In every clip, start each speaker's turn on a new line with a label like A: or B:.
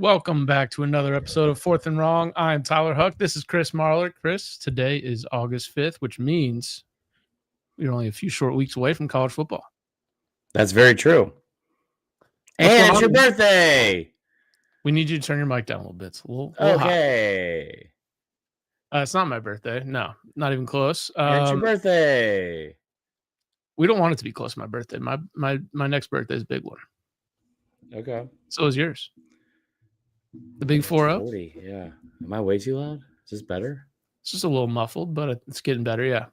A: Welcome back to another episode of Fourth and Wrong. I'm Tyler Huck. This is Chris Marler. Chris, today is August 5th, which means we're only a few short weeks away from college football.
B: That's very true. And it's your birthday.
A: We need you to turn your mic down a little bit. It's a little okay. Hot. It's not my birthday. No, not even close.
B: And it's your birthday.
A: We don't want it to be close to my birthday. My next birthday is a big one.
B: Okay.
A: So is yours. The big 4-0?
B: Yeah. Am I way too loud? Is this better?
A: It's just a little muffled, but it's getting better, yeah.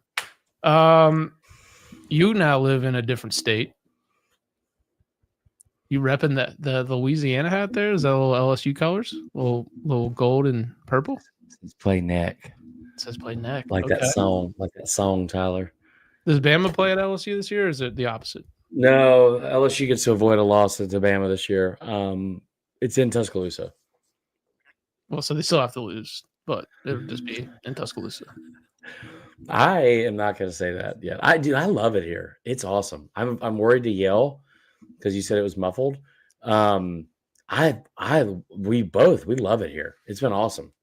A: You now live in a different state. You repping the Louisiana hat there? Is that a little LSU colors? Little gold and purple?
B: It's play neck.
A: It says play neck.
B: Like that song, Tyler.
A: Does Bama play at LSU this year, or is it the opposite?
B: No, LSU gets to avoid a loss to Bama this year. It's in Tuscaloosa.
A: Well, so they still have to lose, but it would just be in Tuscaloosa.
B: I am not going to say that yet. I love it here. It's awesome. I'm worried to yell because you said it was muffled. We love it here. It's been awesome.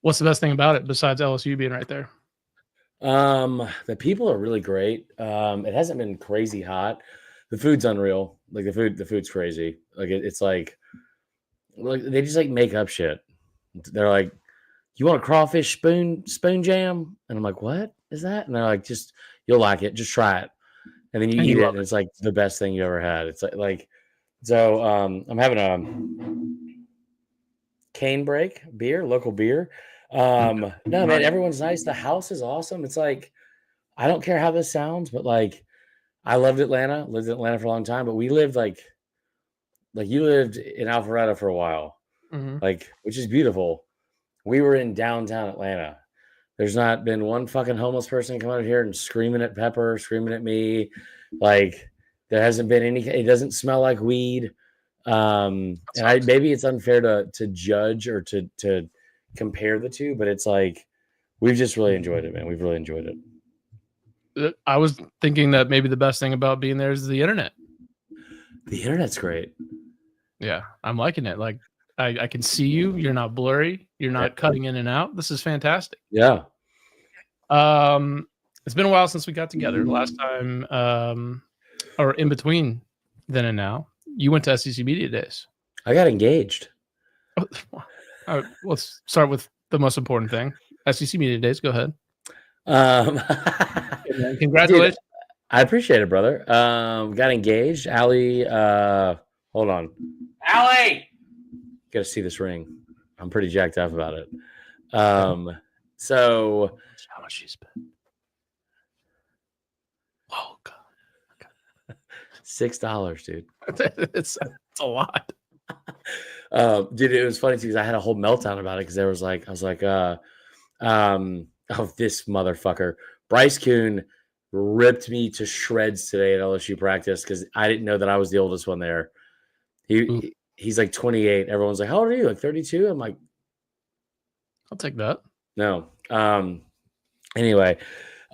A: What's the best thing about it besides LSU being right there?
B: The people are really great. It hasn't been crazy hot. The food's unreal. Like the food's crazy. Like it's like they just like make up shit. They're like, "You want a crawfish spoon jam?" And I'm like, "What is that?" And they're like, "Just you'll like it. Just try it." And then you eat it, and it's like the best thing you ever had. It's like so. I'm having a cane break beer, local beer. No, man, everyone's nice. The house is awesome. It's like I don't care how this sounds, but like I lived in Atlanta for a long time, but we lived like you lived in Alpharetta for a while, like, which is beautiful. We were in downtown Atlanta. There's not been one fucking homeless person come out here and screaming at Pepper, screaming at me. Like there hasn't been any, it doesn't smell like weed. Maybe it's unfair to judge or to compare the two, but it's like, we've just really enjoyed it, man. We've really enjoyed it.
A: I was thinking that maybe the best thing about being there is the internet.
B: The internet's great.
A: Yeah, I'm liking it. Like I can see you. You're not blurry. You're not cutting in and out. This is fantastic.
B: Yeah.
A: It's been a while since we got together. Last time, or in between then and now, you went to SEC Media Days.
B: I got engaged.
A: All right, let's start with the most important thing. SEC Media Days. Go ahead. Congratulations.
B: Dude, I appreciate it, brother. Got engaged. Allie, hold on. Allie! Got to see this ring. I'm pretty jacked up about it. So
A: how much she spent? Oh God.
B: $6, dude.
A: It's a lot.
B: Dude, it was funny too because I had a whole meltdown about it because I was like, oh, this motherfucker. Bryce Kuhn ripped me to shreds today at LSU practice because I didn't know that I was the oldest one there. He's like 28. Everyone's like, how old are you? Like 32? I'm like,
A: I'll take that.
B: No. Anyway,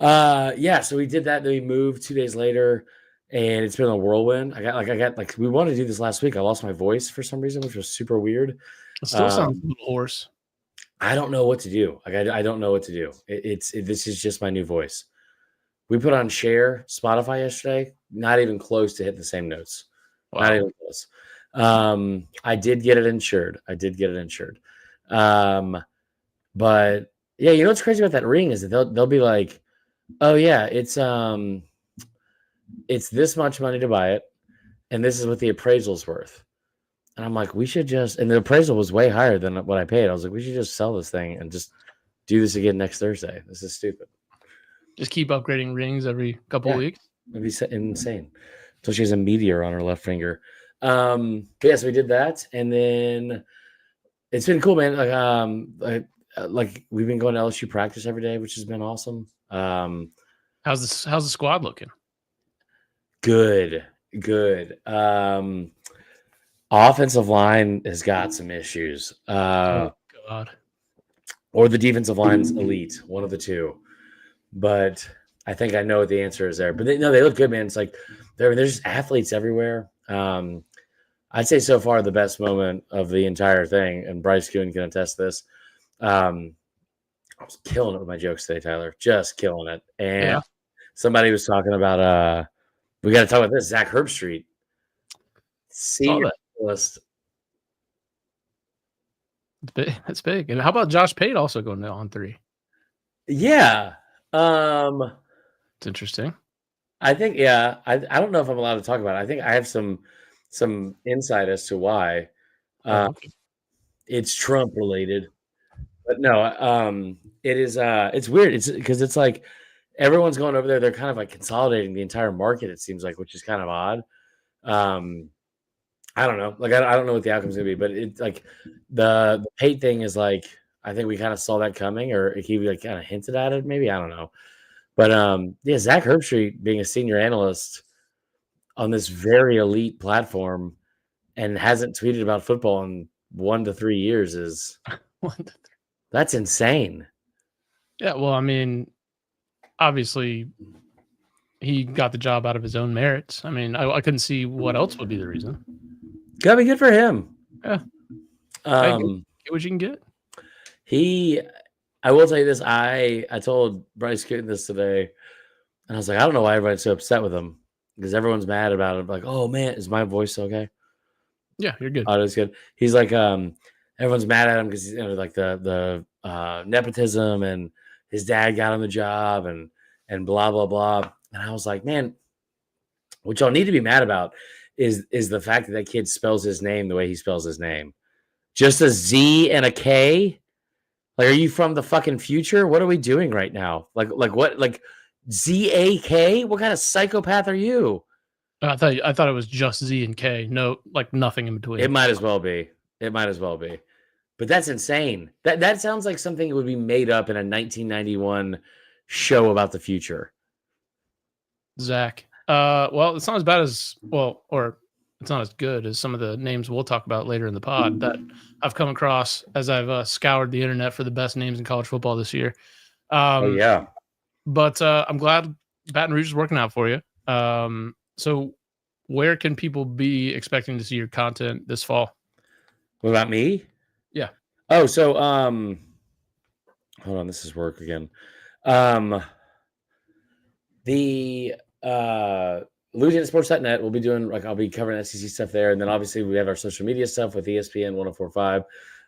B: so we did that. Then we moved 2 days later, and it's been a whirlwind. We wanted to do this last week. I lost my voice for some reason, which was super weird.
A: It still sounds a little hoarse.
B: I don't know what to do. I don't know what to do. This is just my new voice. We put on Share Spotify yesterday. Not even close to hit the same notes. Wow. Not even close. I did get it insured. But yeah, you know what's crazy about that ring is that they'll be like, oh yeah, it's this much money to buy it, and this is what the appraisal's worth. And I'm like, we should just, and the appraisal was way higher than what I paid. I was like, we should just sell this thing and just do this again next Thursday. This is stupid.
A: Just keep upgrading rings every couple of weeks.
B: It'd be insane. So she has a meteor on her left finger. But yeah, so we did that, and then it's been cool, man. Like we've been going to LSU practice every day, which has been awesome.
A: How's the squad looking?
B: Good. Offensive line has got some issues.
A: Oh God.
B: Or the defensive line's elite, one of the two. But I think I know what the answer is there. But they look good, man. It's like there's just athletes everywhere. I'd say so far the best moment of the entire thing, and Bryce Kuhn can attest this. I was killing it with my jokes today, Tyler. Just killing it. And somebody was talking about we got to talk about this. Zach Herbstreit, senior list.
A: It's big. And how about Josh Pate also going on 3?
B: Yeah.
A: It's interesting.
B: I think, yeah. I don't know if I'm allowed to talk about it. I think I have some insight as to why.
A: Okay.
B: It's Trump related. But no, it is it's weird. It's because it's like everyone's going over there. They're kind of like consolidating the entire market, it seems like, which is kind of odd. I don't know. Like I don't know what the outcome's gonna be, but it's like the Pate thing is like I think we kind of saw that coming, or he like kind of hinted at it, maybe. I don't know. But yeah, Zach Herbstreit being a senior analyst on this very elite platform and hasn't tweeted about football in 1 to 3 years is that's insane.
A: Yeah, well, I mean, obviously he got the job out of his own merits. I mean, I couldn't see what else would be the reason.
B: Gotta be good for him.
A: Yeah.
B: Get
A: what you can get.
B: I will tell you this. I told Bryce Kitten this today, and I was like, I don't know why everybody's so upset with him because everyone's mad about it. Like, oh man, is my voice okay?
A: Yeah, you're good.
B: Oh, that's good. He's like, everyone's mad at him because you know, like the nepotism and his dad got him the job and blah blah blah. And I was like, man, what y'all need to be mad about is the fact that kid spells his name the way he spells his name, just a Z and a K. Like, are you from the fucking future? What are we doing right now? Like what? Like ZAK? What kind of psychopath are you?
A: I thought it was just Z and K. No, like nothing in between.
B: It might as well be. But that's insane. That sounds like something that would be made up in a 1991 show about the future.
A: Zach. Well, it's not as bad as or it's not as good as some of the names we'll talk about later in the pod that I've come across as I've scoured the internet for the best names in college football this year.
B: Yeah.
A: But I'm glad Baton Rouge is working out for you. So where can people be expecting to see your content this fall?
B: What about me?
A: Yeah.
B: Oh, so hold on, this is work again. The LouisianaSports.net, we'll be doing like I'll be covering SEC stuff there, and then obviously we have our social media stuff with ESPN 104.5,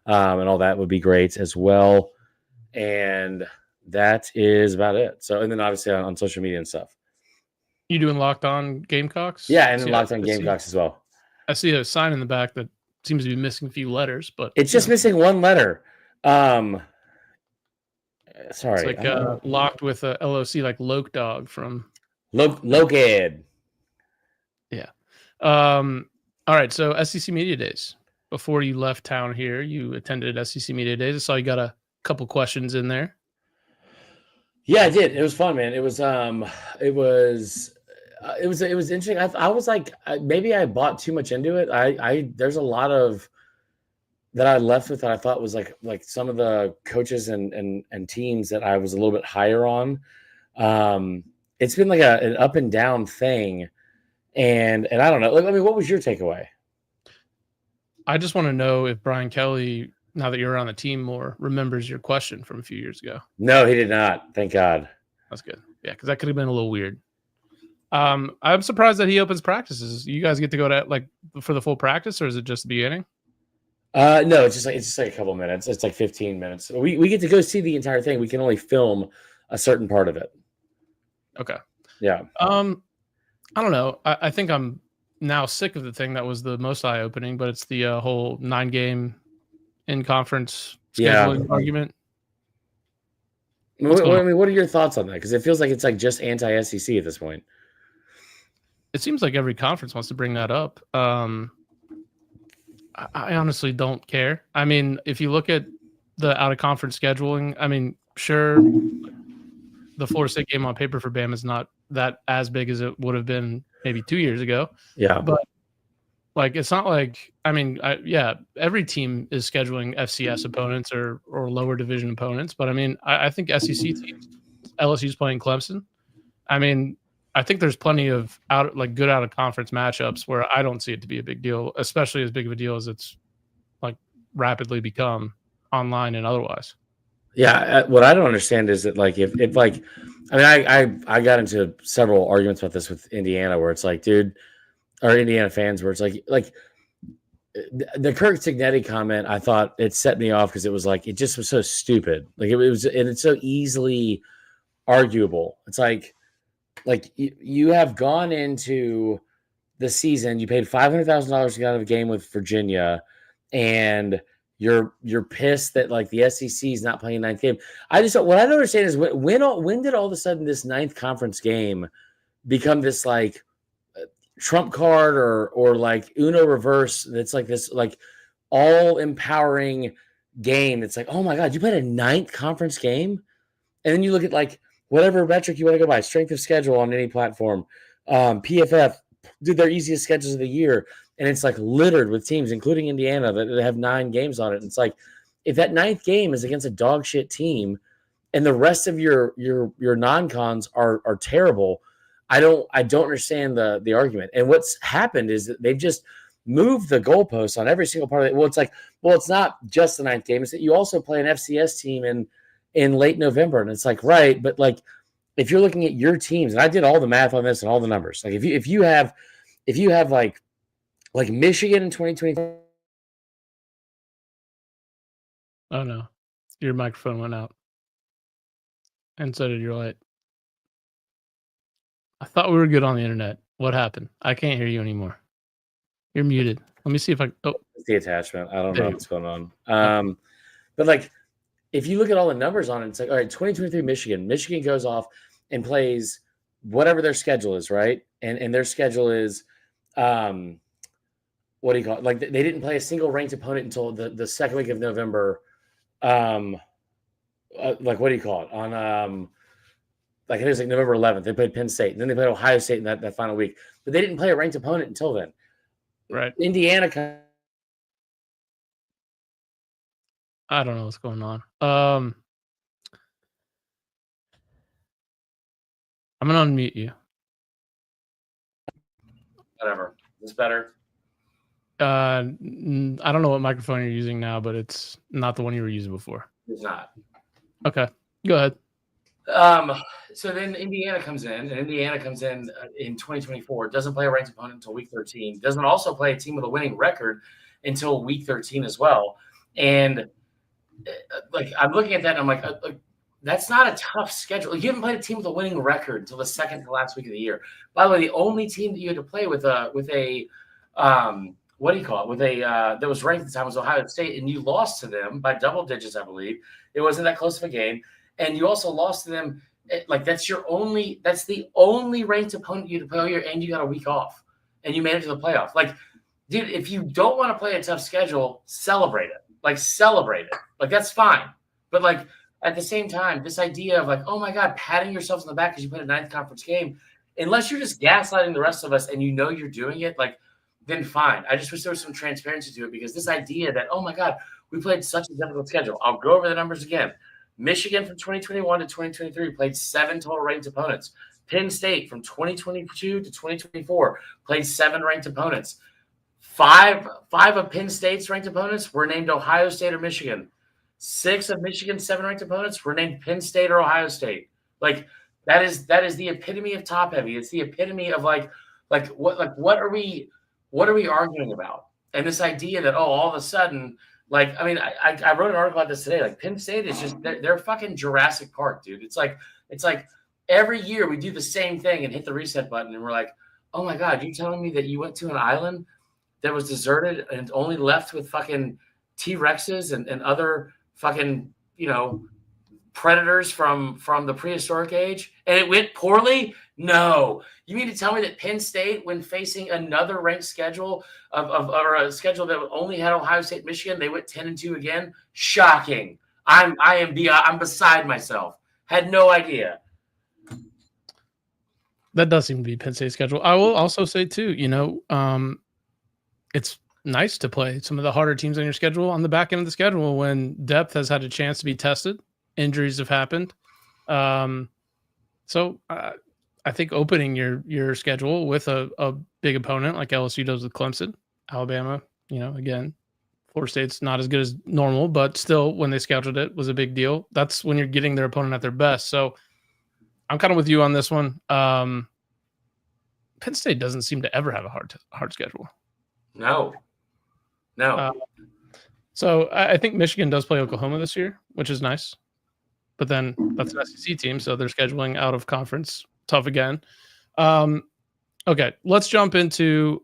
B: and all that would be great as well. And that is about it. So, and then obviously on social media and stuff.
A: You doing Locked On Gamecocks?
B: Yeah, and then Locked On Gamecocks as well.
A: I see a sign in the back that seems to be missing a few letters, but
B: it's just missing one letter. Sorry,
A: it's like locked with a LOC, like Loke Dog from
B: Loked.
A: Yeah. All right. So SEC Media Days. Before you left town here, you attended SEC Media Days. I saw you got a couple questions in there.
B: Yeah, I did. It was fun, man. It was interesting. I was like, maybe I bought too much into it. There's a lot of that I left with that I thought was like some of the coaches and teams that I was a little bit higher on. It's been like an up and down thing, and I don't know. Like, I mean, what was your takeaway?
A: I just want to know if Brian Kelly, now that you're on the team more, remembers your question from a few years ago.
B: No, he did not. Thank God.
A: That's good. Yeah, because that could have been a little weird. I'm surprised that he opens practices. You guys get to go to like for the full practice, or is it just the beginning?
B: No, it's just like a couple minutes. It's like 15 minutes. We get to go see the entire thing. We can only film a certain part of it.
A: Okay.
B: Yeah.
A: I don't know. I think I'm now sick of the thing that was the most eye-opening, but it's the whole 9-game in-conference scheduling argument.
B: I mean, what are your thoughts on that? Because it feels like it's like just anti-SEC at this point.
A: It seems like every conference wants to bring that up. I honestly don't care. I mean, if you look at the out-of-conference scheduling, I mean, sure, the Florida State game on paper for Bama is not that as big as it would have been maybe 2 years ago.
B: Yeah.
A: But like, it's not like, I mean, every team is scheduling FCS opponents or lower division opponents. But I mean, I think SEC teams, LSU's playing Clemson. I mean, I think there's plenty of good out of conference matchups where I don't see it to be a big deal, especially as big of a deal as it's like rapidly become online and otherwise.
B: Yeah, what I don't understand is that like if like, I mean, I got into several arguments about this with Indiana where it's like, dude, or Indiana fans where it's like the Kirk Cignetti comment, I thought it set me off because it was like it just was so stupid. Like it was, and it's so easily arguable. It's like you have gone into the season, you paid $500,000 to get out of a game with Virginia, and you're pissed that like the SEC is not playing a ninth game. What I don't understand is when did all of a sudden this ninth conference game become this like trump card or like Uno reverse that's like this like all empowering game. It's like, oh my God, you played a ninth conference game? And then you look at like whatever metric you want to go by, strength of schedule on any platform. PFF did their easiest schedules of the year, and it's like littered with teams, including Indiana, that have 9 games on it. And it's like, if that ninth game is against a dog shit team, and the rest of your non-cons are terrible, I don't understand the argument. And what's happened is that they've just moved the goalposts on every single part of it. Well, it's like, well, it's not just the ninth game; it's that you also play an FCS team in late November, and it's like, right, but like if you're looking at your teams, and I did all the math on this and all the numbers, like if you have like Michigan in 2020.
A: Oh no, your microphone went out, and so did your light. I thought we were good on the internet. What happened? I can't hear you anymore. You're muted. Let me see if I. Oh,
B: it's the attachment. I don't know what's going on. But like, if you look at all the numbers on it, it's like, all right, 2023 Michigan goes off and plays whatever their schedule is, right? And their schedule is, what do you call it? Like they didn't play a single ranked opponent until the second week of November. Like what do you call it? On like it was like November 11th. They played Penn State, and then they played Ohio State in that final week. But they didn't play a ranked opponent until then.
A: Right.
B: Indiana.
A: I don't know what's going on. I'm gonna unmute you.
B: Whatever. Is this better?
A: I don't know what microphone you're using now, but it's not the one you were using before.
B: It's not.
A: Okay, go ahead.
B: So then Indiana comes in in 2024, doesn't play a ranked opponent until week 13, doesn't also play a team with a winning record until week 13 as well. And like, I'm looking at that and I'm like, that's not a tough schedule. You haven't played a team with a winning record until the second to last week of the year. By the way, the only team that you had to play with a what do you call it? With a that was ranked at the time was Ohio State, and you lost to them by double digits, I believe. It wasn't that close of a game. And you also lost to them. Like that's the only ranked opponent you had to play all year, and you got a week off, and you made it to the playoff. Like, dude, if you don't want to play a tough schedule, celebrate it. Like, celebrate it. Like, that's fine. But like at the same time, this idea of like, oh my God, patting yourselves on the back because you played a ninth conference game, unless you're just gaslighting the rest of us and you know you're doing it, like, then fine. I just wish there was some transparency to it, because this idea that, oh my God, we played such a difficult schedule. I'll go over the numbers again. Michigan from 2021 to 2023 played 7 total ranked opponents. Penn State from 2022 to 2024 played 7 ranked opponents. Five of Penn State's ranked opponents were named Ohio State or Michigan. 6 of Michigan's 7 ranked opponents were named Penn State or Ohio State. Like that is the epitome of top heavy. It's the epitome of what are we arguing about? And this idea that, oh, all of a sudden, like, I mean, I wrote an article about this today. Like, Penn State is just they're fucking Jurassic Park, dude. It's like every year we do the same thing and hit the reset button, and we're like, oh my God, you're telling me that you went to an island that was deserted and only left with fucking T-Rexes and other fucking, predators from the prehistoric age, and it went poorly? No. You mean to tell me that Penn State, when facing another ranked schedule or a schedule that only had Ohio State, Michigan, they went 10-2 again? Shocking. I'm beside myself. Had no idea.
A: That does seem to be Penn State's schedule. I will also say too, it's nice to play some of the harder teams on your schedule on the back end of the schedule when depth has had a chance to be tested. Injuries have happened. So I think opening your schedule with a big opponent like LSU does with Clemson, Alabama, again, Florida State's not as good as normal, but still, when they scheduled it, was a big deal. That's when you're getting their opponent at their best. So I'm kind of with you on this one. Penn State doesn't seem to ever have a hard schedule.
B: No.
A: So I think Michigan does play Oklahoma this year, which is nice. But then that's an SEC team, so they're scheduling out of conference. Tough again. Okay, let's jump into,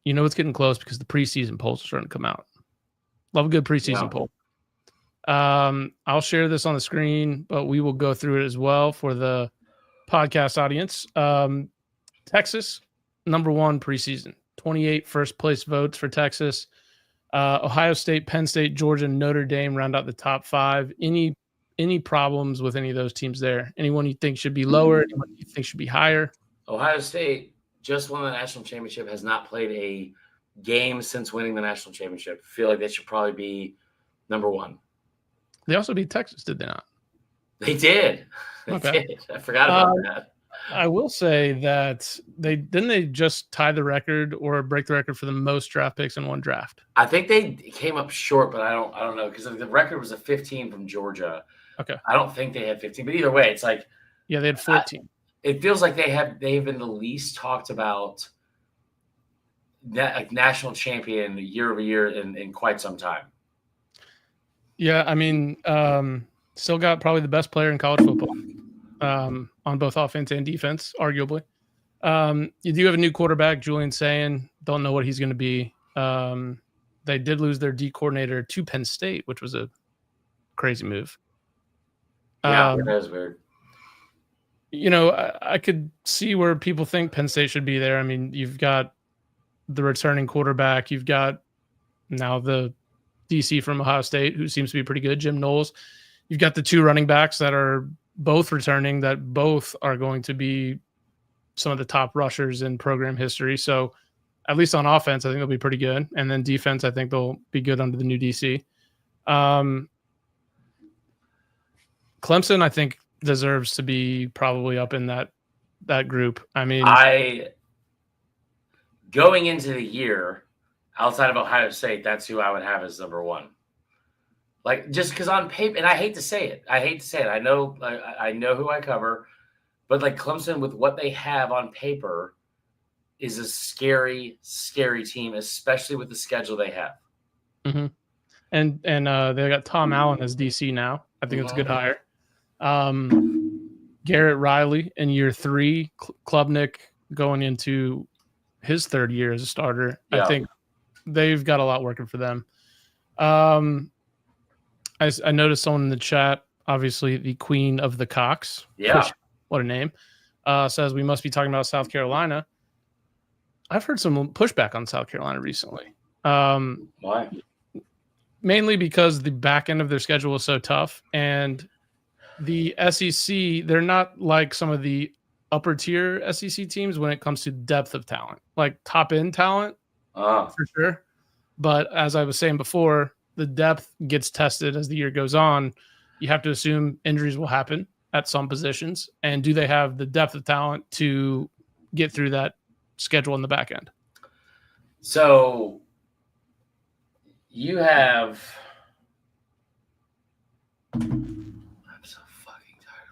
A: it's getting close because the preseason polls are starting to come out. Love a good preseason poll. I'll share this on the screen, but we will go through it as well for the podcast audience. Texas, number 1 preseason. 28 first place votes for Texas. Ohio State, Penn State, Georgia, Notre Dame round out the top 5. Any problems with any of those teams there? Anyone you think should be lower? Anyone you think should be higher?
B: Ohio State just won the national championship, has not played a game since winning the national championship. I feel like they should probably be number 1.
A: They also beat Texas, did they not?
B: They did.
A: Okay.
B: Did. I forgot about that.
A: I will say that they just tie the record or break the record for the most draft picks in one draft.
B: I think they came up short, but I don't know, because the record was a 15 from Georgia.
A: Okay.
B: I don't think they had 15, but either way, it's like,
A: yeah, they had 14.
B: It feels like they've been the least talked about national champion year over year in quite some time.
A: Yeah, I mean, still got probably the best player in college football on both offense and defense, arguably. You do have a new quarterback, Julian Sayin. Don't know what he's going to be. They did lose their D coordinator to Penn State, which was a crazy move.
B: Yeah, that was weird.
A: I could see where people think Penn State should be there. I mean, you've got the returning quarterback. You've got now the DC from Ohio State, who seems to be pretty good, Jim Knowles. You've got the 2 running backs that are both returning, that both are going to be some of the top rushers in program history. So at least on offense, I think they'll be pretty good. And then defense, I think they'll be good under the new DC. Clemson, I think, deserves to be probably up in that group. I mean,
B: going into the year, outside of Ohio State, that's who I would have as number 1. Like, just because on paper, and I hate to say it. I know who I cover, but like Clemson, with what they have on paper, is a scary, scary team, especially with the schedule they have.
A: Mm-hmm. And they got Tom Allen as DC now. I think it's a good hire. Garrett Riley in year 3, Klubnik going into his 3rd year as a starter. Yeah. I think they've got a lot working for them. I noticed someone in the chat, obviously the queen of the Cox.
B: Yeah.
A: What a name. Says we must be talking about South Carolina. I've heard some pushback on South Carolina recently.
B: Why?
A: Mainly because the back end of their schedule is so tough, and the SEC, they're not like some of the upper tier SEC teams when it comes to depth of talent, like top end talent for sure. But as I was saying before, the depth gets tested as the year goes on. You have to assume injuries will happen at some positions. And do they have the depth of talent to get through that schedule in the back end?
B: So you have... I'm so fucking tired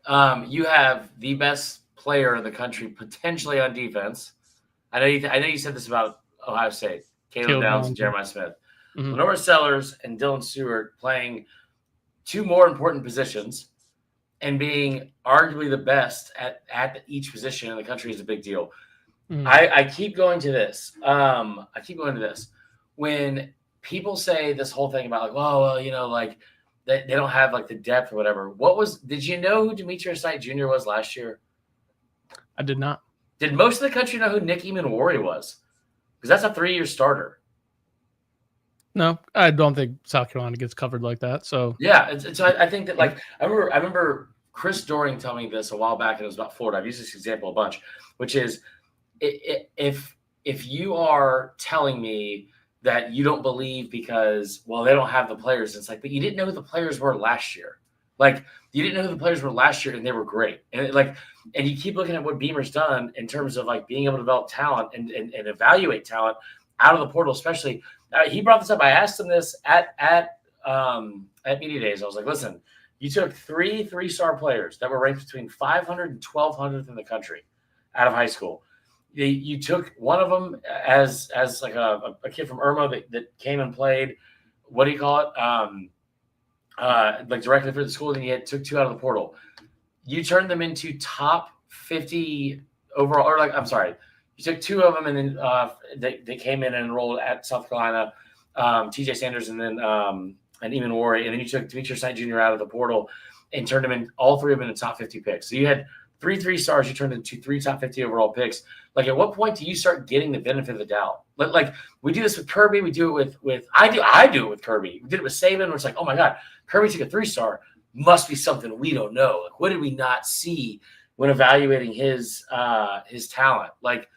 B: of work. You have the best player in the country potentially on defense. I know you said this about Ohio State. Caleb Downs and Jeremiah Smith. Mm-hmm. Lenore Sellers and Dylan Stewart playing 2 more important positions and being arguably the best at each position in the country is a big deal. Mm-hmm. I keep going to this. When people say this whole thing about like, they don't have like the depth or whatever. Did you know who Demetrius Knight Jr. was last year?
A: I did not.
B: Did most of the country know who Nick Eamon-Wari was? Because that's a 3-year starter.
A: No, I don't think South Carolina gets covered like that. So
B: yeah, so I think that, like, I remember Chris Doring telling me this a while back, and it was about Florida. I've used this example a bunch, which is if you are telling me that you don't believe because, well, they don't have the players, it's like, but you didn't know who the players were last year. Like, you didn't know who the players were last year, and they were great. And and you keep looking at what Beamer's done in terms of like being able to develop talent and evaluate talent out of the portal, especially. He brought this up. I asked him this at media days. I was like, listen, you took 3-star players that were ranked between 500 and 1,200th in the country out of high school. You took one of them as like a kid from Irmo that came and played. What do you call it? Like directly for the school, then you took 2 out of the portal. You turned them into top 50 overall, or like, I'm sorry, you took 2 of them, and then they came in and enrolled at South Carolina, TJ Sanders, and then and Eamon Warren, and then you took Demetrius Knight Jr. out of the portal and turned them in, all 3 of them, into top 50 picks. So you had 3 stars, you turned into 3 top 50 overall picks. Like, at what point do you start getting the benefit of the doubt? Like we do this with Kirby, we do it with I do it with Kirby. We did it with Saban, where it's like, oh my God, Kirby took a 3-star. Must be something we don't know. Like, what did we not see when evaluating his talent? Like,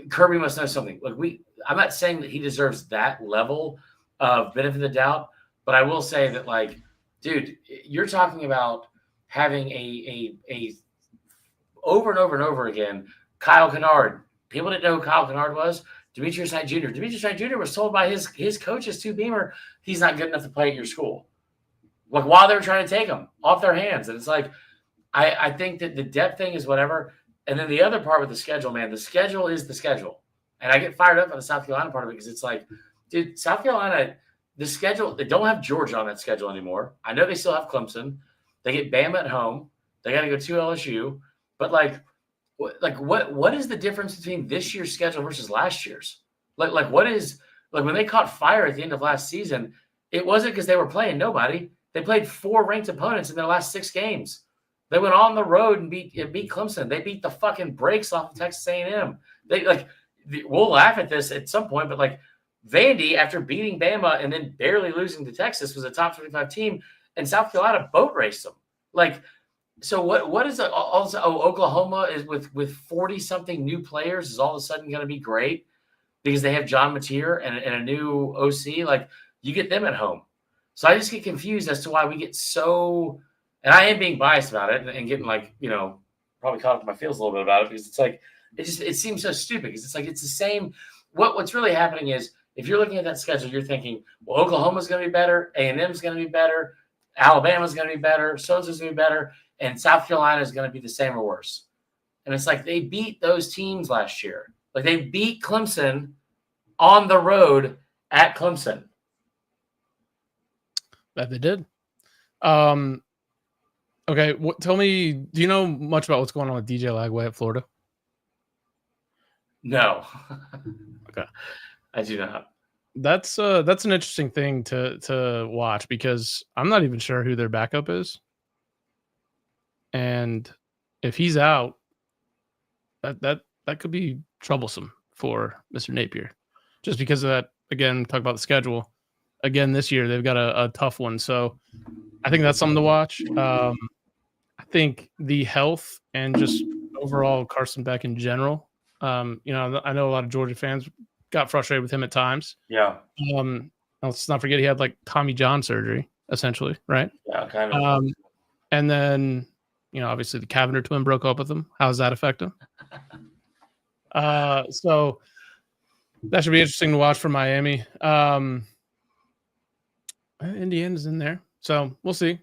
B: Kirby must know something. Like, I'm not saying that he deserves that level of benefit of the doubt, but I will say that, like, dude, you're talking about having a over and over and over again, Kyle Kennard. People didn't know who Kyle Kennard was. Demetrius Knight Jr. Demetrius Knight Jr. was told by his coaches to Beamer, he's not good enough to play at your school. Like, while they were trying to take him off their hands. And it's like, I think that the depth thing is whatever. And then the other part with the schedule, man, the schedule is the schedule. And I get fired up on the South Carolina part of it, because it's like, dude, South Carolina, the schedule, they don't have Georgia on that schedule anymore. I know they still have Clemson. They get Bama at home. They got to go to LSU. But what is the difference between this year's schedule versus last year's? Like what is, like, when they caught fire at the end of last season, it wasn't because they were playing nobody. They played 4 ranked opponents in their last 6 games. They went on the road and beat Clemson. They beat the fucking brakes off of Texas A&M. We'll laugh at this at some point, but like, Vandy, after beating Bama and then barely losing to Texas, was a top 25 team, and South Carolina boat raced them. Like, so what is also Oklahoma is with 40 something new players is all of a sudden going to be great because they have John Mateer and a new OC. Like, you get them at home. So I just get confused as to why we get so, and I am being biased about it and getting, like, probably caught up in my feels a little bit about it, because it's like, it seems so stupid, because it's like, it's the same. What's really happening is, if you're looking at that schedule, you're thinking, well, Oklahoma's going to be better, A&M's going to be better, Alabama's going to be better, so-and-so's going to be better, and South Carolina is going to be the same or worse. And it's like, they beat those teams last year. Like, they beat Clemson on the road at Clemson.
A: That they did. Okay, tell me, do you know much about what's going on with DJ Lagway at Florida?
B: No.
A: Okay.
B: I do not.
A: That's an interesting thing to watch, because I'm not even sure who their backup is. And if he's out, that could be troublesome for Mr. Napier. Just because of that, again, talk about the schedule. Again, this year they've got a tough one. So I think that's something to watch. I think the health and just overall Carson Beck in general. I know a lot of Georgia fans got frustrated with him at times.
B: Yeah.
A: Let's not forget he had like Tommy John surgery, essentially, right?
B: Yeah, kind of.
A: And then, obviously the Cavender twin broke up with him. How does that affect him? So that should be interesting to watch for Miami. Indiana's in there, so we'll see.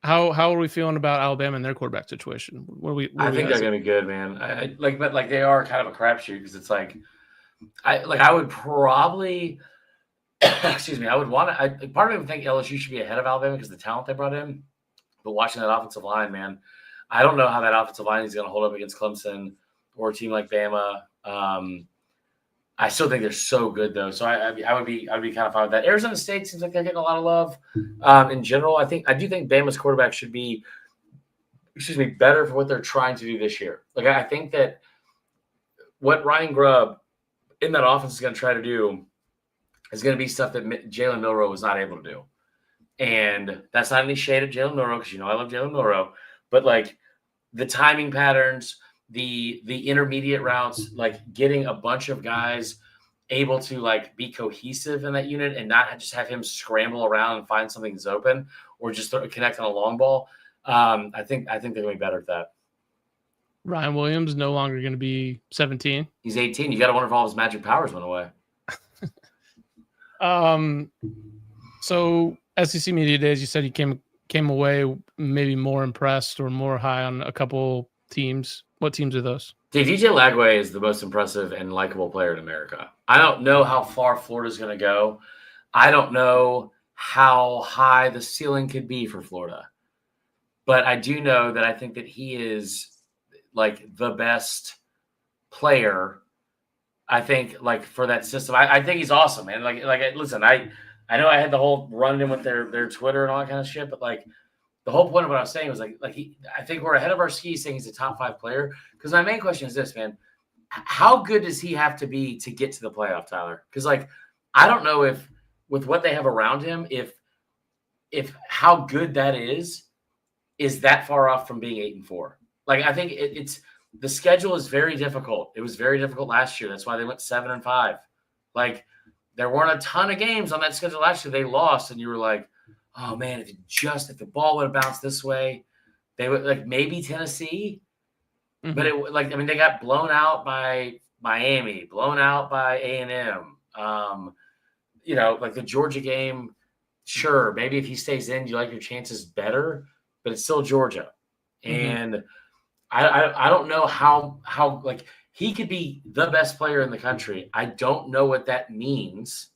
A: How are we feeling about Alabama and their quarterback situation?
B: I think they're gonna be good, man. But they are kind of a crapshoot, because it's like, I would probably, excuse me, I would want to. Part of me would think LSU should be ahead of Alabama because of the talent they brought in. But watching that offensive line, man, I don't know how that offensive line is going to hold up against Clemson or a team like Bama. I still think they're so good, though. So I would be kind of fine with that. Arizona State seems like they're getting a lot of love. In general, I do think Bama's quarterback should be, better for what they're trying to do this year. Like, I think that what Ryan Grubb in that offense is going to try to do is going to be stuff that Jalen Milroe was not able to do. And that's not any shade at Jalen Milroe, because I love Jalen Milroe, but like the timing patterns, the intermediate routes, like getting a bunch of guys able to like be cohesive in that unit and not just have him scramble around and find something that's open, or just connect on a long ball. I think they're going to be better at that.
A: Ryan Williams no longer going to be 17.
B: He's 18. You got to wonder if all his magic powers went away.
A: So SEC Media Days, you said he came away maybe more impressed or more high on a couple teams. What teams are those?
B: Dude, DJ Lagway is the most impressive and likable player in America. I don't know how far Florida's going to go. I don't know how high the ceiling could be for Florida. But I do know that I think that he is like the best player. I think like for that system. I think he's awesome, man. Listen, I know I had the whole run-in with their Twitter and all that kind of shit, but like the whole point of what I was saying was I think we're ahead of our skis saying he's a top 5 player. Because my main question is this, man. How good does he have to be to get to the playoff, Tyler? Because like I don't know if with what they have around him, if how good that is that far off from being 8-4. Like I think it's the schedule is very difficult. It was very difficult last year. That's why they went 7-5. Like there weren't a ton of games on that schedule last year. They lost, and you were like, oh man, if the ball would have bounced this way, they would like maybe Tennessee. Mm-hmm. But they got blown out by Miami, blown out by A&M. Like the Georgia game, sure, maybe if he stays in, you like your chances better, but it's still Georgia. Mm-hmm. And I don't know how like he could be the best player in the country. I don't know what that means.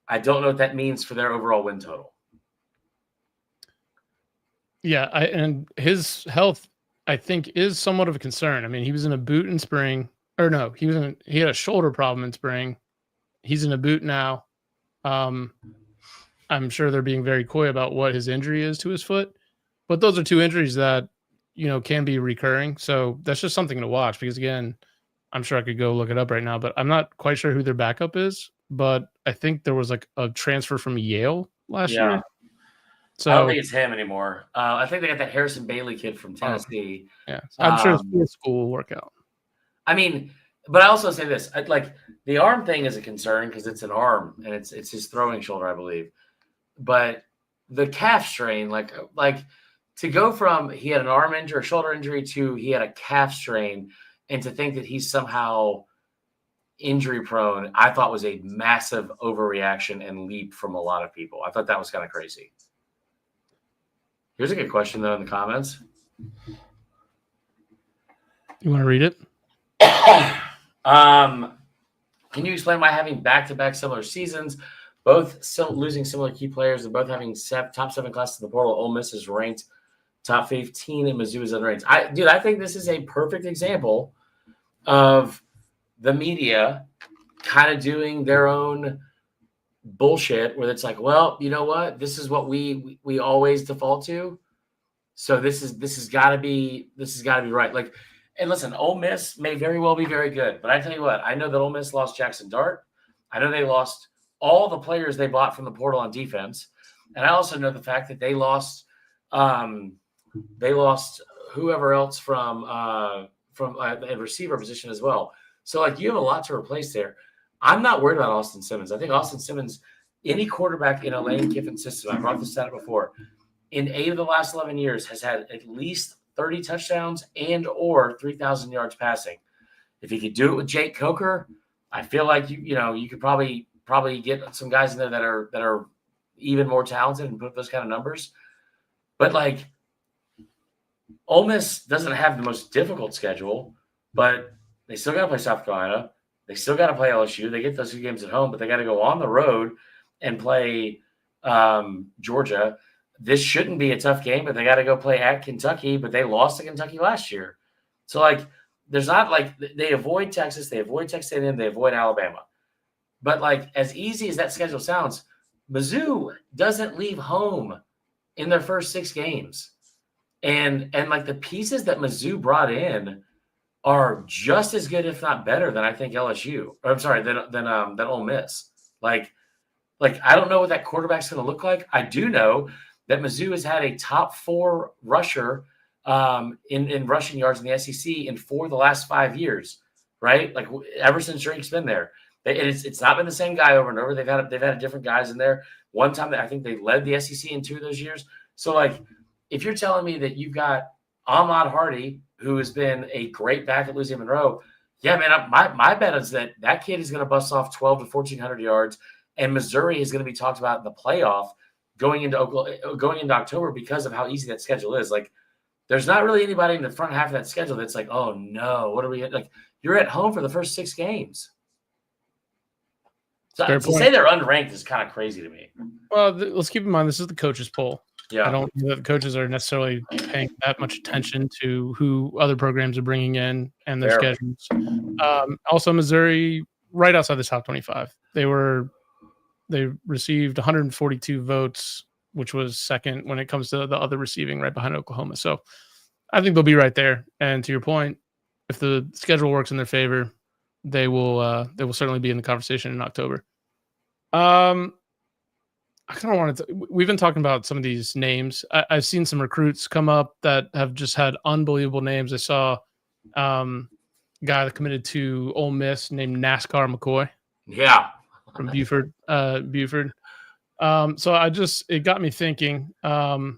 B: I don't know what that means for their overall win total.
A: Yeah, and his health, I think, is somewhat of a concern. I mean, he was in a boot in spring, or no, he had a shoulder problem in spring. He's in a boot now. I'm sure they're being very coy about what his injury is to his foot, but those are 2 injuries that can be recurring. So that's just something to watch because, again, I'm sure I could go look it up right now, but I'm not quite sure who their backup is. But I think there was like a transfer from Yale last year. So
B: I don't think it's him anymore. I think they got that Harrison Bailey kid from Tennessee.
A: Yeah, I'm sure his school will work out.
B: I mean, but I also say this: like the arm thing is a concern because it's an arm and it's his throwing shoulder, I believe. But the calf strain, like to go from he had an arm injury or shoulder injury to he had a calf strain, and to think that he's somehow injury prone, I thought was a massive overreaction and leap from a lot of people. I thought that was kind of crazy. Here's a good question, though, in the comments.
A: You want to read it?
B: Can you explain why having back-to-back similar seasons, both still losing similar key players and both having top 7 classes in the portal, Ole Miss is ranked top 15 and Mizzou is unranked? I think this is a perfect example of the media kind of doing their own bullshit where it's like, well, you know what? This is what we always default to. So this has got to be right. Like, and listen, Ole Miss may very well be very good, but I tell you what, I know that Ole Miss lost Jackson Dart. I know they lost all the players they bought from the portal on defense, and I also know the fact that they lost whoever else from the receiver position as well. So like you have a lot to replace there. I'm not worried about Austin Simmons. I think Austin Simmons, any quarterback in a Lane Kiffin system, I brought this stat up before, in 8 of the last 11 years has had at least 30 touchdowns and or 3,000 yards passing. If he could do it with Jake Coker, I feel like you could probably get some guys in there that are even more talented and put those kind of numbers. But like Ole Miss doesn't have the most difficult schedule, but they still got to play South Carolina. They still got to play LSU. They get those 2 games at home, but they got to go on the road and play Georgia. This shouldn't be a tough game, but they got to go play at Kentucky, but they lost to Kentucky last year. So, like, there's not like they avoid Texas, they avoid Texas A&M, they avoid Alabama. But, like, as easy as that schedule sounds, Mizzou doesn't leave home in their first 6 games. And like, the pieces that Mizzou brought in are just as good, if not better, than I think LSU. Or I'm sorry, than Ole Miss. Like I don't know what that quarterback's going to look like. I do know that Mizzou has had a top 4 rusher in rushing yards in the SEC in 4 of the last 5 years, right? Like ever since Drake's been there. It's not been the same guy over and over. They've had different guys in there. One time I think they led the SEC in 2 of those years. So like, if you're telling me that you've got Ahmad Hardy, who has been a great back at Louisiana Monroe, yeah, man, my bet is that kid is going to bust off 12 to 1,400 yards, and Missouri is going to be talked about in the playoff going into October because of how easy that schedule is. Like, there's not really anybody in the front half of that schedule that's like, oh no, what are we like? You're at home for the first 6 games. So to say they're unranked is kind of crazy to me.
A: Well, let's keep in mind this is the coaches' poll.
B: Yeah,
A: I don't know that the coaches are necessarily paying that much attention to who other programs are bringing in and their schedules. Also, Missouri, right outside the top 25. They received 142 votes, which was second when it comes to the other receiving, right behind Oklahoma. So I think they'll be right there. And to your point, if the schedule works in their favor, they will certainly be in the conversation in October. I kind of wanted to. We've been talking about some of these names. I've seen some recruits come up that have just had unbelievable names. I saw a guy that committed to Ole Miss named NASCAR McCoy.
B: Yeah,
A: from Buford. So it got me thinking of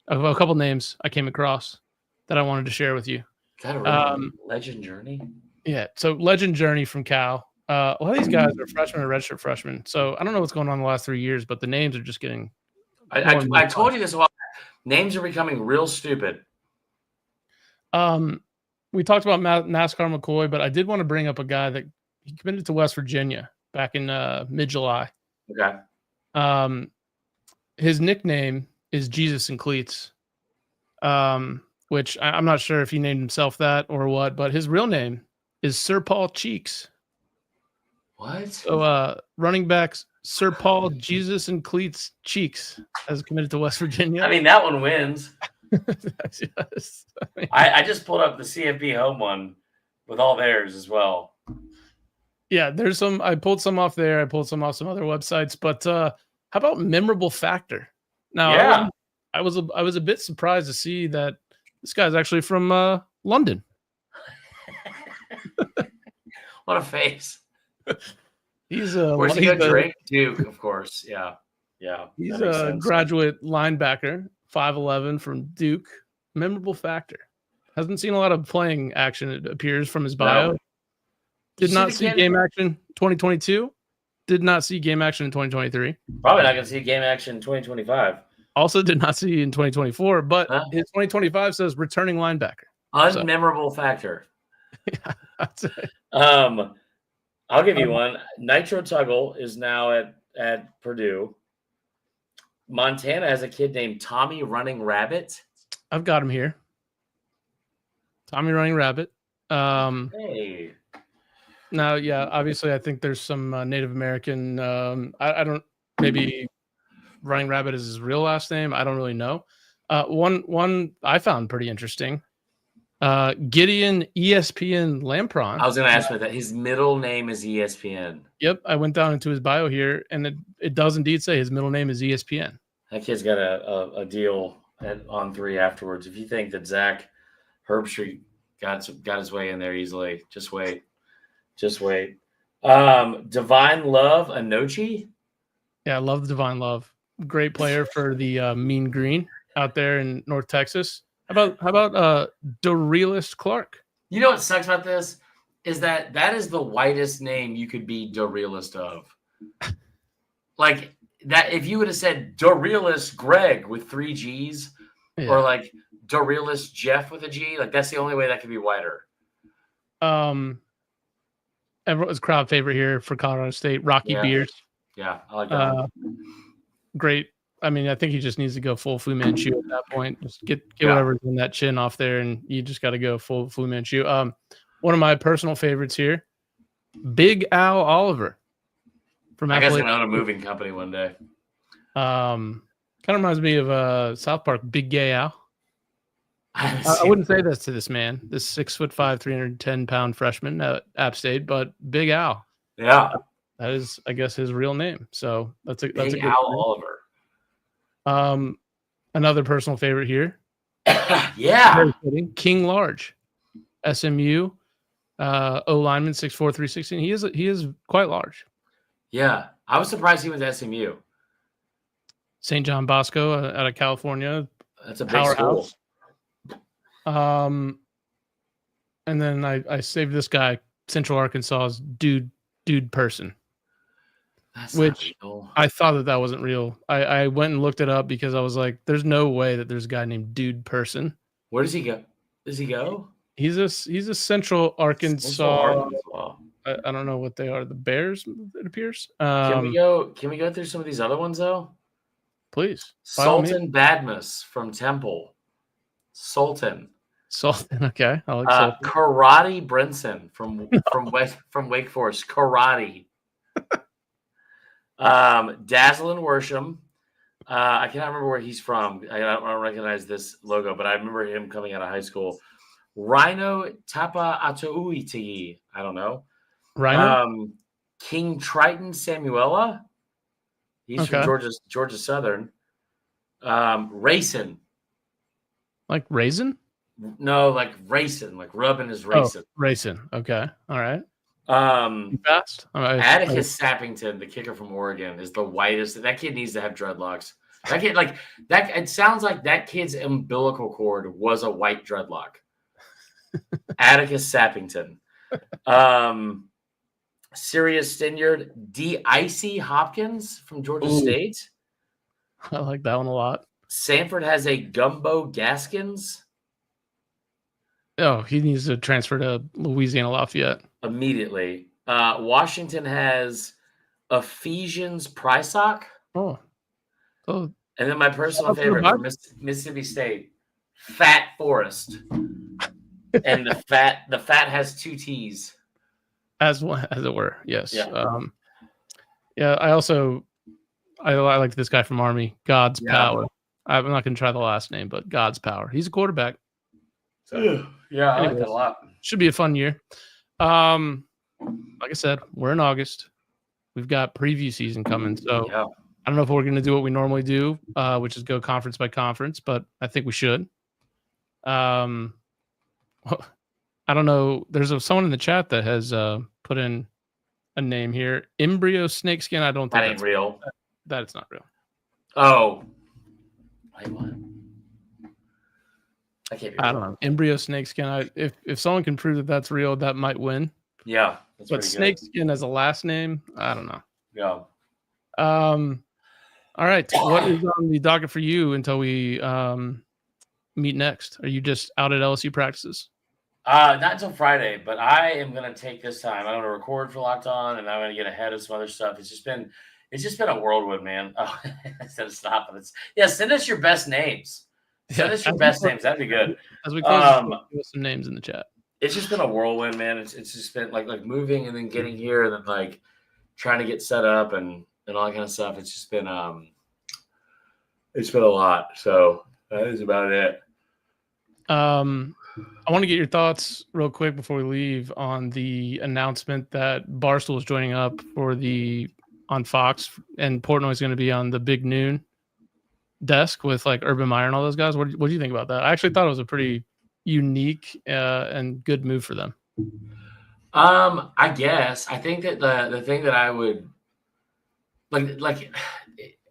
A: a couple names I came across that I wanted to share with you.
B: Legend Journey.
A: Yeah, so Legend Journey from Cal. A lot of these guys are freshmen or redshirt freshmen. So I don't know what's going on in the last 3 years, but the names are just getting.
B: I told you this a while. Names are becoming real stupid.
A: We talked about NASCAR McCoy, but I did want to bring up a guy that he committed to West Virginia back in mid-July.
B: Okay.
A: His nickname is Jesus in Cleats, which I'm not sure if he named himself that or what, but his real name is Sir Paul Cheeks.
B: What?
A: So running backs Sir Paul Jesus and Cleats Cheeks has committed to West Virginia.
B: I mean, that one wins.
A: Yes.
B: I just pulled up the CFB home one with all theirs as well.
A: Yeah, there's some. I pulled some off there. I pulled some off some other websites. But how about memorable factor? Now,
B: yeah,
A: I was a bit surprised to see that this guy's actually from London.
B: What a face!
A: He's
B: where's he go? Drake Duke, of course. Yeah.
A: He's a graduate linebacker, 5'11" from Duke. Memorable factor. Hasn't seen a lot of playing action. It appears from his bio. No. Did not see game action 2022. Did not see game action in 2023.
B: Probably not going to see game action in 2025.
A: Also did not see in 2024, but his 2025 says returning linebacker.
B: Unmemorable factor.
A: Yeah, that's it.
B: I'll give you one. Nitro Tuggle is now at Purdue. Montana has a kid named Tommy Running Rabbit.
A: I've got him here. Tommy Running Rabbit.
B: Hey.
A: Now, yeah, obviously, I think there's some Native American. I don't. Maybe Running Rabbit is his real last name. I don't really know. One I found pretty interesting. Gideon ESPN Lampron.
B: I was going to ask about that. His middle name is ESPN.
A: Yep, I went down into his bio here, and it does indeed say his middle name is ESPN.
B: That kid's got a deal on 3 afterwards. If you think that Zach Herbstreit got his way in there easily, just wait. Divine Love Anochi.
A: Yeah, I love Divine Love. Great player for the Mean Green out there in North Texas. How about DeRealist Clark?
B: You know what sucks about this is that is the whitest name you could be DeRealist of. Like that, if you would have said DeRealist Greg with 3 G's, or like DeRealist Jeff with a G, like that's the only way that could be whiter.
A: Everyone's crowd favorite here for Colorado State, Rocky Beers.
B: Yeah, I like that.
A: Great. I mean, I think he just needs to go full Fu Manchu at that point. Just get whatever's in that chin off there, and you just got to go full Fu Manchu. One of my personal favorites here, Big Al Oliver. From
B: I guess I'm gonna own a moving company one day.
A: Kind of reminds me of South Park, Big Gay Al. I wouldn't say this to this man, this 6'5", 310-pound freshman at App State, but Big Al.
B: Yeah,
A: that is, I guess, his real name. So that's a good
B: Al Oliver.
A: Another personal favorite here.
B: Yeah,
A: King Large, SMU. O lineman, 6'4", 316. He is quite large.
B: Yeah, I was surprised he went to SMU.
A: St. John Bosco out of California.
B: That's a big
A: Powerhouse.
B: school.
A: And then I saved this guy, Central Arkansas's dude person.
B: That's
A: which
B: not real.
A: I thought that wasn't real. I went and looked it up because I was like, there's no way that there's a guy named Dude Person.
B: Where does he go? Does he go?
A: He's a Central Arkansas.
B: Central Arkansas.
A: I don't know what they are. The Bears, it appears.
B: Can we go through some of these other ones though?
A: Please.
B: Sultan Badmus from Temple. Sultan.
A: Okay. I like Sultan.
B: Karate Brinson from Wake Forest. Karate. Dazzlin Worsham. I cannot remember where he's from. I don't recognize this logo, but I remember him coming out of high school. Rhino Tapa Atouiti. I don't know.
A: Rhino.
B: King Triton Samuela. He's from Georgia Southern. Racing.
A: Like raisin?
B: No, like racing, like rubbing his racing.
A: Oh, racing. Okay. All right.
B: Fast. Atticus Sappington, the kicker from Oregon, is the whitest. That kid needs to have dreadlocks. That kid, like that. It sounds like that kid's umbilical cord was a white dreadlock. Atticus Sappington. Sirius Stinyard, D. Hopkins from Georgia State.
A: I like that one a lot.
B: Sanford has a Gumbo Gaskins.
A: Oh, he needs to transfer to Louisiana Lafayette
B: immediately. Washington has Ephesians Prysock.
A: Oh.
B: And then my personal favorite from Mississippi State, Fat Forest. And the fat has two T's.
A: As it were, yes.
B: Yeah.
A: I like this guy from Army, God's Power. I'm not going to try the last name, but God's Power. He's a quarterback.
B: So, I like that a lot.
A: Should be a fun year. Like I said, we're in August. We've got preview season coming. So I don't know if we're going to do what we normally do, which is go conference by conference, but I think we should. I don't know. There's someone in the chat that has put in a name here. Embryo Snakeskin. I don't think
B: that ain't real.
A: That's not real.
B: Oh. Wait, what?
A: I don't know. Embryo Snakeskin. If someone can prove that that's real, that might win.
B: Yeah.
A: But Snakeskin as a last name, I don't know.
B: Yeah.
A: All right. What is on the docket for you until we meet next? Are you just out at LSU practices?
B: Not until Friday, but I am going to take this time. I'm going to record for Locked On, and I'm going to get ahead of some other stuff. It's just been a whirlwind, man. Oh, instead of stopping, send us your best names. Send us your best names. That'd be good.
A: As we close, some names in the chat.
B: It's just been a whirlwind, man. It's just been like moving and then getting here and then like trying to get set up and all that kind of stuff. It's just been a lot. So that is about it.
A: I want to get your thoughts real quick before we leave on the announcement that Barstool is joining up on Fox, and Portnoy is going to be on the Big Noon desk with like Urban Meyer and all those guys. What do you think about that? I actually thought it was a pretty unique and good move for them.
B: I guess I think that the thing that I would like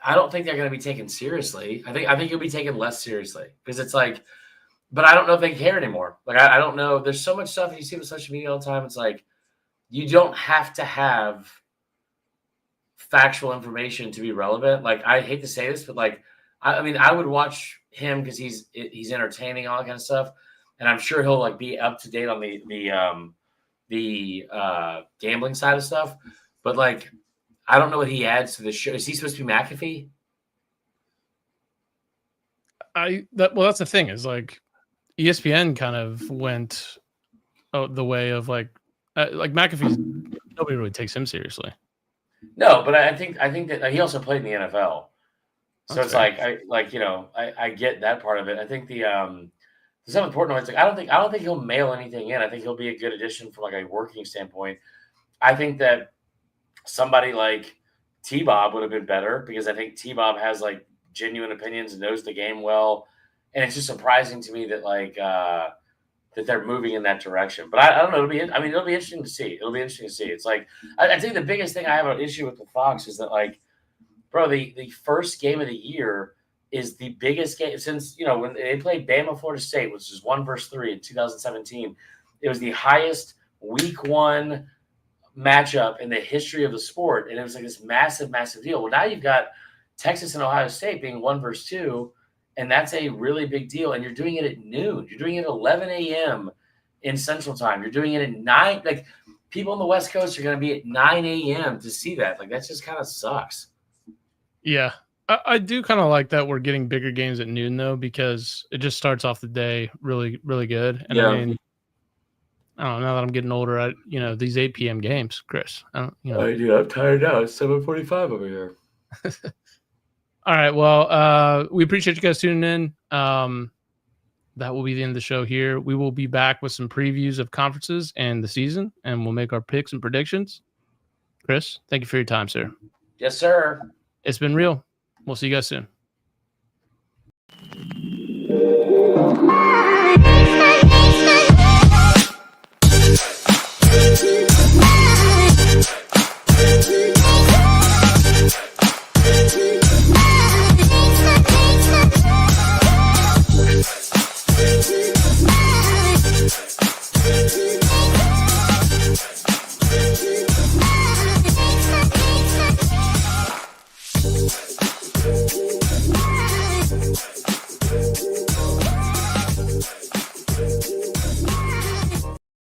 B: I don't think they're going to be taken seriously. I think you'll be taken less seriously because it's like, but I don't know if they care anymore. Like I don't know. There's so much stuff you see with social media all the time. It's like you don't have to have factual information to be relevant. Like I hate to say this, but like I mean I would watch him because he's entertaining, all that kind of stuff, and I'm sure he'll like be up to date on the gambling side of stuff. But like I don't know what he adds to the show. Is he supposed to be McAfee?
A: That's the thing is like ESPN kind of went the way of like McAfee. Nobody really takes him seriously.
B: No, but I think that he also played in the NFL, so it's like I get that part of it. I think the stuff with Portnoy, it's like I don't think he'll mail anything in. I think he'll be a good addition from like a working standpoint. I think that somebody like T-Bob would have been better because I think T-Bob has like genuine opinions and knows the game well. And it's just surprising to me that like that they're moving in that direction. But I don't know. It'll be interesting to see. It'll be interesting to see. It's like I think the biggest thing I have an issue with the Fox is that, like, bro, the first game of the year is the biggest game since, when they played Bama Florida State, which is 1-3 in 2017. It was the highest week one matchup in the history of the sport, and it was like this massive, massive deal. Well, now you've got Texas and Ohio State being 1-2, and that's a really big deal. And you're doing it at noon. You're doing it at 11 a.m. in Central Time. You're doing it at 9. Like, people on the West Coast are going to be at 9 a.m. to see that. Like, that just kind of sucks.
A: Yeah. I do kind of like that we're getting bigger games at noon, though, because it just starts off the day really, really good. And I mean, I don't know, now that I'm getting older, these 8 p.m. games, Chris.
B: I'm tired now. It's 7:45 over here.
A: All right. Well, we appreciate you guys tuning in. That will be the end of the show here. We will be back with some previews of conferences and the season, and we'll make our picks and predictions. Chris, thank you for your time, sir.
B: Yes, sir.
A: It's been real. We'll see you guys soon.